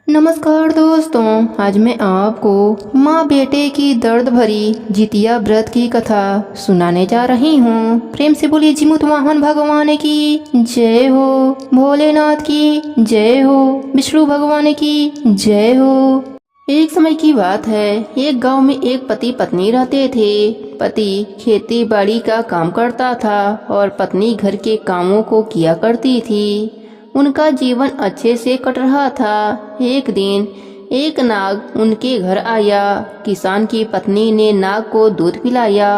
नमस्कार दोस्तों, आज मैं आपको माँ बेटे की दर्द भरी जितिया व्रत की कथा सुनाने जा रही हूँ। प्रेम से बोलिए जिमुत वाहन भगवान की जय हो, भोलेनाथ की जय हो, विष्णु भगवान की जय हो। एक समय की बात है, एक गांव में एक पति पत्नी रहते थे। पति खेती बाड़ी का काम करता था और पत्नी घर के कामों को किया करती थी। उनका जीवन अच्छे से कट रहा था। एक दिन एक नाग उनके घर आया। किसान की पत्नी ने नाग को दूध पिलाया।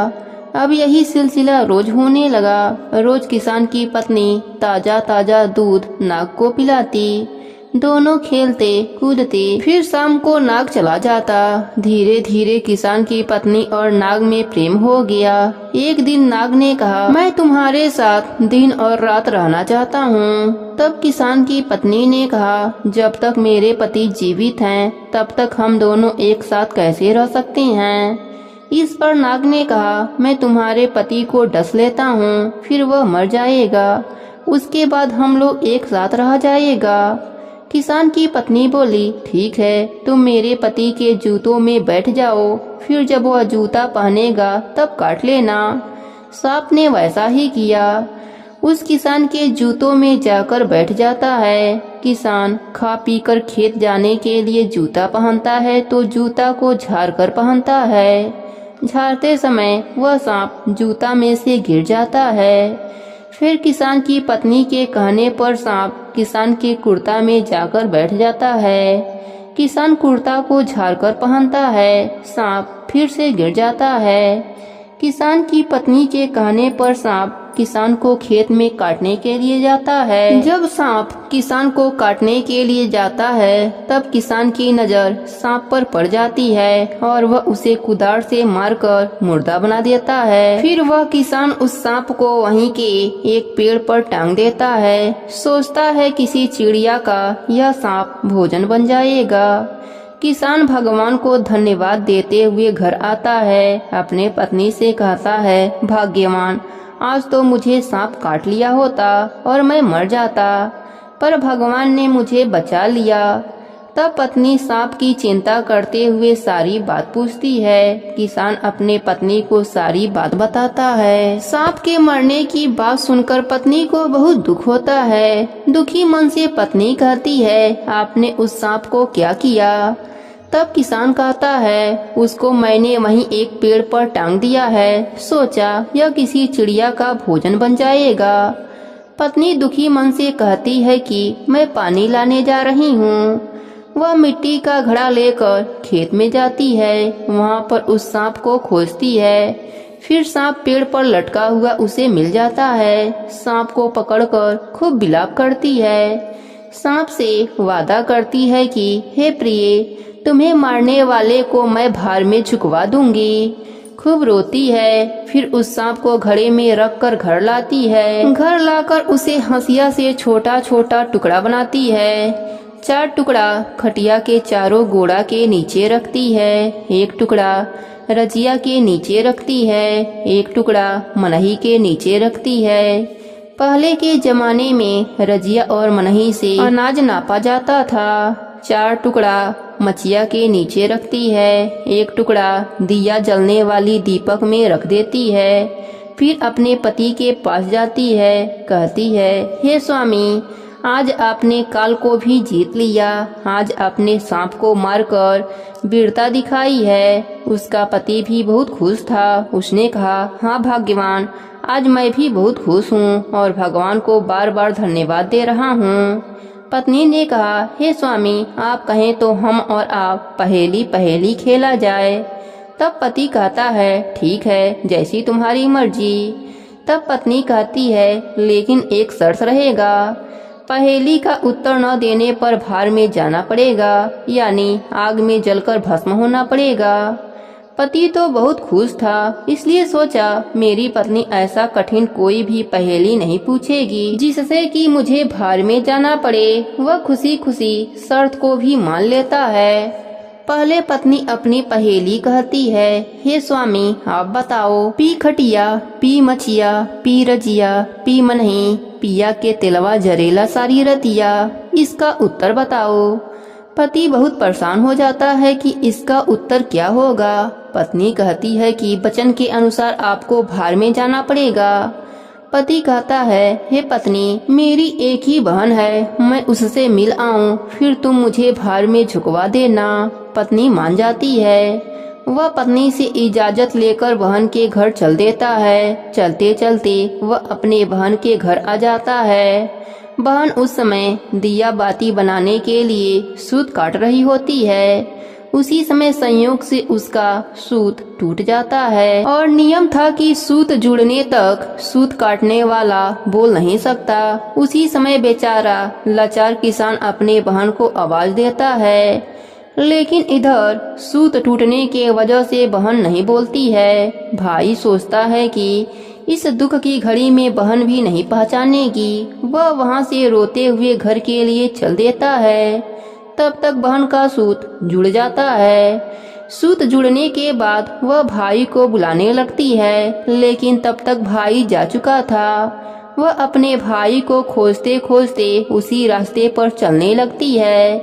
अब यही सिलसिला रोज होने लगा। रोज किसान की पत्नी ताजा ताजा दूध नाग को पिलाती। दोनों खेलते कूदते। फिर शाम को नाग चला जाता। धीरे धीरे किसान की पत्नी और नाग में प्रेम हो गया। एक दिन नाग ने कहा, मैं तुम्हारे साथ दिन और रात रहना चाहता हूँ। तब किसान की पत्नी ने कहा, जब तक मेरे पति जीवित हैं तब तक हम दोनों एक साथ कैसे रह सकते हैं। इस पर नाग ने कहा, मैं तुम्हारे पति को डस लेता हूँ, फिर वह मर जाएगा, उसके बाद हम लोग एक साथ रह जाएगा। किसान की पत्नी बोली, ठीक है, तुम मेरे पति के जूतों में बैठ जाओ, फिर जब वह जूता पहनेगा तब काट लेना। सांप ने वैसा ही किया। उस किसान के जूतों में जाकर बैठ जाता है। किसान खा पी कर खेत जाने के लिए जूता पहनता है तो जूता को झाड़ कर पहनता है। झाड़ते समय वह सांप जूता में से गिर जाता है। फिर किसान की पत्नी के कहने पर सांप किसान के कुर्ता में जाकर बैठ जाता है। किसान कुर्ता को झाड़कर पहनता है। सांप फिर से गिर जाता है। किसान की पत्नी के कहने पर सांप किसान को खेत में काटने के लिए जाता है। जब सांप किसान को काटने के लिए जाता है तब किसान की नजर सांप पर पड़ जाती है और वह उसे कुदार से मारकर मुर्दा बना देता है। फिर वह किसान उस सांप को वहीं के एक पेड़ पर टांग देता है। सोचता है किसी चिड़िया का यह सांप भोजन बन जाएगा। किसान भगवान को धन्यवाद देते हुए घर आता है। अपने पत्नी से कहता है, भाग्यवान, आज तो मुझे सांप काट लिया होता और मैं मर जाता, पर भगवान ने मुझे बचा लिया। तब पत्नी सांप की चिंता करते हुए सारी बात पूछती है। किसान अपने पत्नी को सारी बात बताता है। सांप के मरने की बात सुनकर पत्नी को बहुत दुख होता है। दुखी मन से पत्नी कहती है, आपने उस सांप को क्या किया। तब किसान कहता है, उसको मैंने वहीं एक पेड़ पर टांग दिया है, सोचा यह किसी चिड़िया का भोजन बन जाएगा। पत्नी दुखी मन से कहती है कि मैं पानी लाने जा रही हूँ। वह मिट्टी का घड़ा लेकर खेत में जाती है। वहाँ पर उस सांप को खोजती है। फिर सांप पेड़ पर लटका हुआ उसे मिल जाता है। सांप को पकड़कर खूब विलाप करती है। सांप से वादा करती है कि हे प्रिय, तुम्हें मारने वाले को मैं भार में झुकवा दूंगी। खूब रोती है। फिर उस सांप को घड़े में रखकर घर लाती है। घर लाकर उसे हंसिया से छोटा छोटा टुकड़ा बनाती है। 4 टुकड़ा खटिया के चारों गोड़ा के नीचे रखती है। एक टुकड़ा रजिया के नीचे रखती है। एक टुकड़ा मनही के नीचे रखती है। पहले के जमाने में रजिया और मनही से अनाज नापा जाता था। 4 टुकड़ा मचिया के नीचे रखती है। एक टुकड़ा दिया जलने वाली दीपक में रख देती है। फिर अपने पति के पास जाती है। कहती है, हे स्वामी, आज आपने काल को भी जीत लिया। आज आपने सांप को मारकर वीरता दिखाई है। उसका पति भी बहुत खुश था। उसने कहा, हाँ भाग्यवान, आज मैं भी बहुत खुश हूँ और भगवान को बार बार धन्यवाद दे रहा हूँ। पत्नी ने कहा, हे स्वामी, आप कहें तो हम और आप पहेली पहेली खेला जाए। तब पति कहता है, ठीक है, जैसी तुम्हारी मर्जी। तब पत्नी कहती है, लेकिन एक शर्त रहेगा। पहेली का उत्तर न देने पर भार में जाना पड़ेगा, यानी आग में जलकर भस्म होना पड़ेगा। पति तो बहुत खुश था, इसलिए सोचा मेरी पत्नी ऐसा कठिन कोई भी पहेली नहीं पूछेगी जिससे कि मुझे भार में जाना पड़े। वह खुशी खुशी शर्त को भी मान लेता है। पहले पत्नी अपनी पहेली कहती है, हे स्वामी, आप बताओ, पी खटिया, पी मचिया, पी रजिया, पी मनही, पिया के तिलवा जरेला सारी रतिया, इसका उत्तर बताओ। पति बहुत परेशान हो जाता है कि इसका उत्तर क्या होगा। पत्नी कहती है कि वचन के अनुसार आपको भार में जाना पड़ेगा। पति कहता है, हे पत्नी, मेरी एक ही बहन है, मैं उससे मिल आऊं, फिर तुम मुझे भार में झुकवा देना। पत्नी मान जाती है। वह पत्नी से इजाजत लेकर बहन के घर चल देता है। चलते चलते वह अपने बहन के घर आ जाता है। बहन उस समय दिया बाती बनाने के लिए सूत काट रही होती है। उसी समय संयोग से उसका सूत टूट जाता है और नियम था कि सूत जुड़ने तक सूत काटने वाला बोल नहीं सकता। उसी समय बेचारा लाचार किसान अपने बहन को आवाज देता है, लेकिन इधर सूत टूटने के वजह से बहन नहीं बोलती है। भाई सोचता है कि इस दुख की घड़ी में बहन भी नहीं पहचानेगी। वह वहां से रोते हुए घर के लिए चल देता है। तब तक बहन का सूत जुड़ जाता है। सूत जुड़ने के बाद वह भाई को बुलाने लगती है, लेकिन तब तक भाई जा चुका था। वह अपने भाई को खोजते खोजते उसी रास्ते पर चलने लगती है।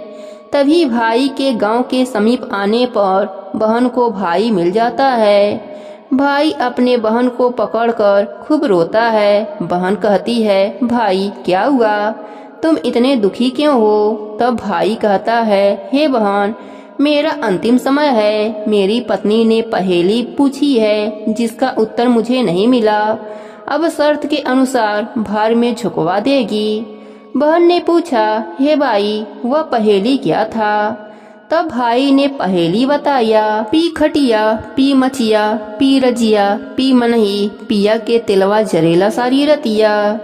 तभी भाई के गांव के समीप आने पर बहन को भाई मिल जाता है। भाई अपने बहन को पकड़कर खूब रोता है। बहन कहती है, भाई क्या हुआ, तुम इतने दुखी क्यों हो? तब भाई कहता है, हे बहन, मेरा अंतिम समय है। मेरी पत्नी ने पहेली पूछी है जिसका उत्तर मुझे नहीं मिला। अब शर्त के अनुसार भार में झुकवा देगी। बहन ने पूछा, हे भाई, वह पहेली क्या था? तब भाई ने पहेली बताया, पी खटिया, पी मचिया, पी रजिया, पी मनही, पिया के तिलवा जरेला सारी रतिया।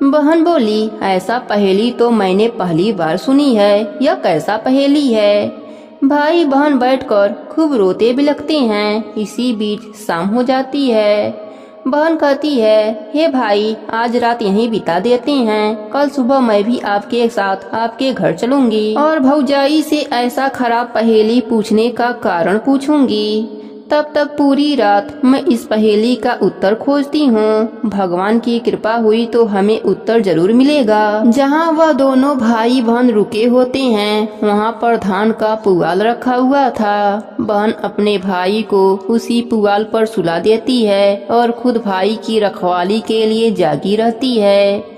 बहन बोली, ऐसा पहेली तो मैंने पहली बार सुनी है, यह कैसा पहेली है? भाई बहन बैठकर खूब रोते बिलखते हैं। इसी बीच शाम हो जाती है। बहन कहती है, हे भाई, आज रात यहीं बिता देते हैं, कल सुबह मैं भी आपके साथ आपके घर चलूंगी और भौजाई से ऐसा खराब पहेली पूछने का कारण पूछूंगी। तब तक पूरी रात मैं इस पहेली का उत्तर खोजती हूँ। भगवान की कृपा हुई तो हमें उत्तर जरूर मिलेगा। जहाँ वह दोनों भाई बहन रुके होते हैं, वहाँ पर धान का पुआल रखा हुआ था। बहन अपने भाई को उसी पुआल पर सुला देती है और खुद भाई की रखवाली के लिए जागी रहती है।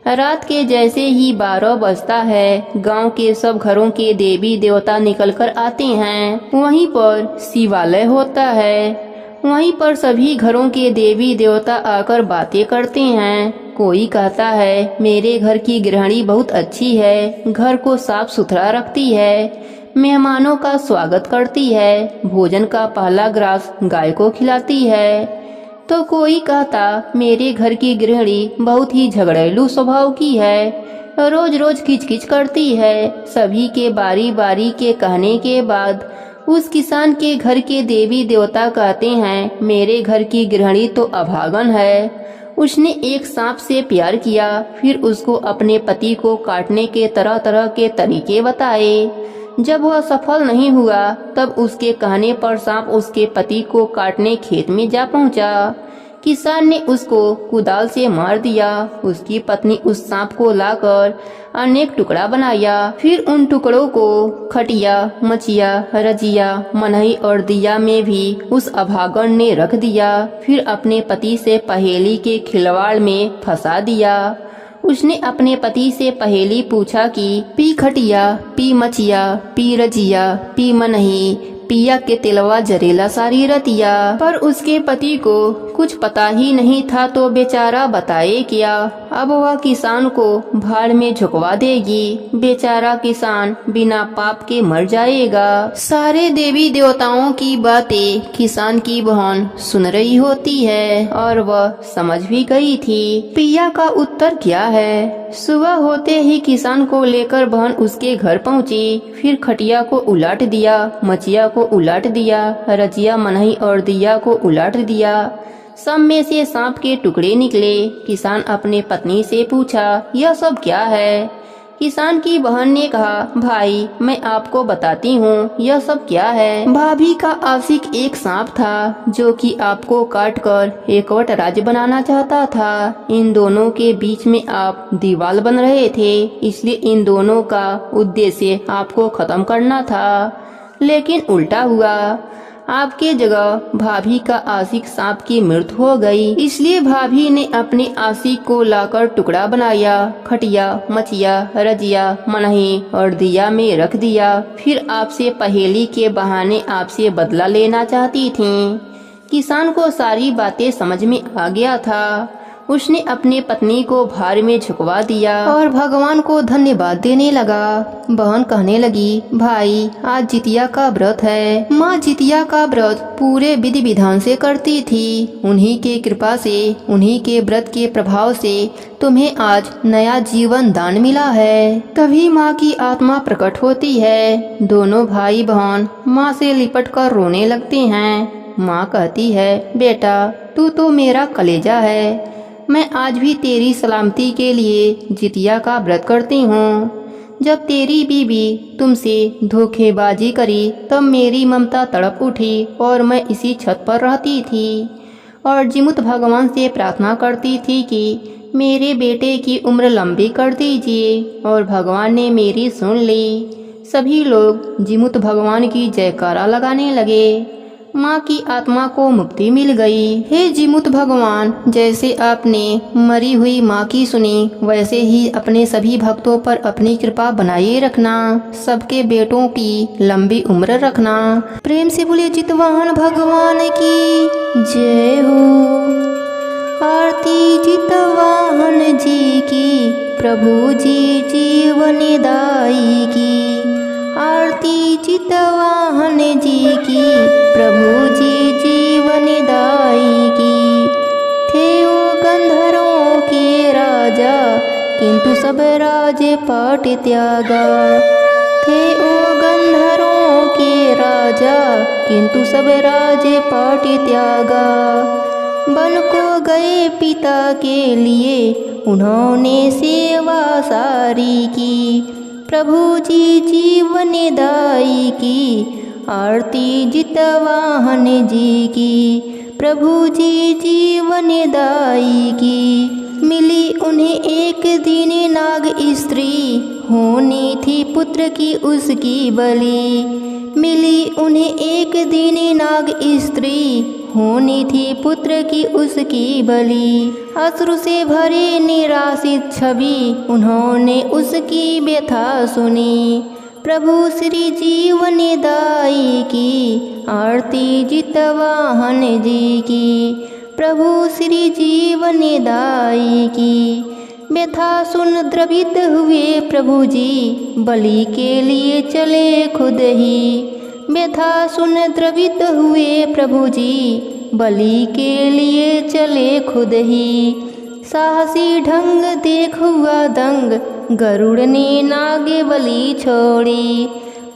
रात के जैसे ही 12 बजता है, गांव के सब घरों के देवी देवता निकलकर आते हैं। वहीं पर शिवालय होता है। वहीं पर सभी घरों के देवी देवता आकर बातें करते हैं। कोई कहता है, मेरे घर की गृहिणी बहुत अच्छी है, घर को साफ सुथरा रखती है, मेहमानों का स्वागत करती है, भोजन का पहला ग्रास गाय को खिलाती है। तो कोई कहता, मेरे घर की गृहिणी बहुत ही झगड़ेलू स्वभाव की है, रोज रोज किचकिच करती है। सभी के बारी बारी के कहने के बाद उस किसान के घर के देवी देवता कहते हैं, मेरे घर की गृहिणी तो अभागन है। उसने एक सांप से प्यार किया, फिर उसको अपने पति को काटने के तरह तरह के तरीके बताए। जब वह सफल नहीं हुआ, तब उसके कहने पर सांप उसके पति को काटने खेत में जा पहुंचा। किसान ने उसको कुदाल से मार दिया। उसकी पत्नी उस सांप को लाकर अनेक टुकड़ा बनाया। फिर उन टुकड़ों को खटिया, मचिया, रजिया, मनही और दिया में भी उस अभागन ने रख दिया। फिर अपने पति से पहेली के खिलवाड़ में फंसा दिया। उसने अपने पति से पहेली पूछा कि पी खटिया, पी मचिया, पी रजिया, पी मनही, पिया के तिलवा जरेला सारी रतिया। पर उसके पति को कुछ पता ही नहीं था, तो बेचारा बताए क्या। अब वह किसान को भाड़ में झुकवा देगी। बेचारा किसान बिना पाप के मर जाएगा। सारे देवी देवताओं की बातें किसान की बहन सुन रही होती है और वह समझ भी गई थी पिया का उत्तर क्या है। सुबह होते ही किसान को लेकर बहन उसके घर पहुंची। फिर खटिया को उलाट दिया, मचिया को उलाट दिया, रजिया, मनही और दिया को उलाट दिया। सब में से सांप के टुकड़े निकले। किसान अपने पत्नी से पूछा, यह सब क्या है? किसान की बहन ने कहा, भाई मैं आपको बताती हूँ यह सब क्या है। भाभी का आशिक एक सांप था जो कि आपको काट कर एकवट राज्य बनाना चाहता था। इन दोनों के बीच में आप दीवार बन रहे थे, इसलिए इन दोनों का उद्देश्य आपको खत्म करना था। लेकिन उल्टा हुआ, आपके जगह भाभी का आशिक सांप की मृत्यु हो गई। इसलिए भाभी ने अपने आशिक को लाकर टुकड़ा बनाया, खटिया, मचिया, रजिया, मनही और दिया में रख दिया। फिर आपसे पहेली के बहाने आपसे बदला लेना चाहती थी। किसान को सारी बातें समझ में आ गया था। उसने अपने पत्नी को भार में झुकवा दिया और भगवान को धन्यवाद देने लगा। बहन कहने लगी, भाई आज जितिया का व्रत है। माँ जितिया का व्रत पूरे विधि विधान से करती थी। उन्हीं के कृपा से, उन्हीं के व्रत के प्रभाव से तुम्हें आज नया जीवन दान मिला है। तभी माँ की आत्मा प्रकट होती है। दोनों भाई बहन माँ से लिपट कर रोने लगते हैं। माँ कहती है, बेटा तू तो मेरा कलेजा है। मैं आज भी तेरी सलामती के लिए जितिया का व्रत करती हूँ। जब तेरी बीवी तुमसे धोखेबाजी करी तब मेरी ममता तड़प उठी और मैं इसी छत पर रहती थी और जिमुत भगवान से प्रार्थना करती थी कि मेरे बेटे की उम्र लंबी कर दीजिए, और भगवान ने मेरी सुन ली। सभी लोग जिमुत भगवान की जयकारा लगाने लगे। माँ की आत्मा को मुक्ति मिल गई। हे जिमुत भगवान, जैसे आपने मरी हुई माँ की सुनी, वैसे ही अपने सभी भक्तों पर अपनी कृपा बनाए रखना। सबके बेटों की लंबी उम्र रखना। प्रेम से बोले जितवाहन भगवान की जय हो। आरती जितवाहन जी की, प्रभु जी जीवन दाई की। आरती जितवाहन जी की, प्रभु जी जीवन दाई की। थे वो गंधर्वों के राजा, किंतु सब राजे पाट त्यागा। थे वो गंधर्वों के राजा, किंतु सब राजे पाट त्यागा। बन को गए पिता के लिए, उन्होंने सेवा सारी की। प्रभु जी जीवन दाई की, आरती जितवाहन जी की। प्रभु जी जीवन दाई की। मिली उन्हें एक दिन नाग स्त्री, होनी थी पुत्र की उसकी बलि। मिली उन्हें एक दिन नाग स्त्री, होनी थी पुत्र की उसकी बलि। अश्रु से भरे निराशित छवि, उन्होंने उसकी व्यथा सुनी। प्रभु श्री जीवन दाई की, आरती जितवाहन जी की। प्रभु श्री जीवन दाई की। व्यथा सुन द्रवित हुए प्रभु जी, बलि के लिए चले खुद ही। व्यथा सुन द्रवित हुए प्रभु जी, बलि के लिए चले खुद ही। साहसी ढंग देख हुआ दंग, गरुड़ ने नागे बलि छोड़ी।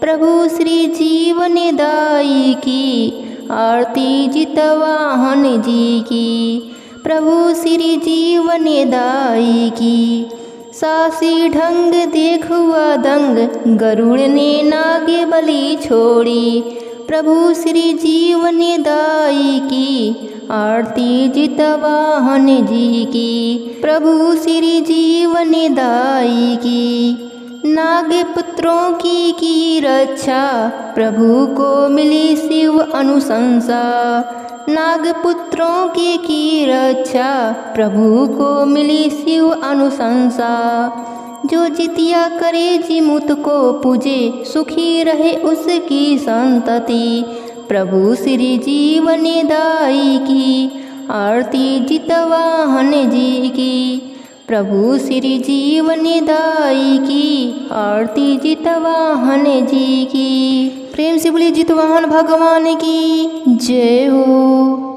प्रभु श्री जीवन दाई की, आरती जितवाहन जी की। प्रभु श्री जीवन दाई की। सासी ढंग देख हुआ दंग, गरुड़ ने नागे बलि छोड़ी। प्रभु श्री जीवन दाई की, आरती जितवाहन जी की। प्रभु श्री जीवन दाई की। नाग पुत्रों की रक्षा, प्रभु को मिली शिव अनुशंसा। नाग पुत्रों की रक्षा, प्रभु को मिली शिव अनुशंसा। जो जितिया करे जिमुत को पूजे, सुखी रहे उसकी संतति। प्रभु श्री जीवन दाई की, आरती जितवाहन जी की। प्रभु श्री जीवन दाई की, आरती जितवाहन जी की। प्रेम से बोलिए जितवाहन भगवान की जय हो।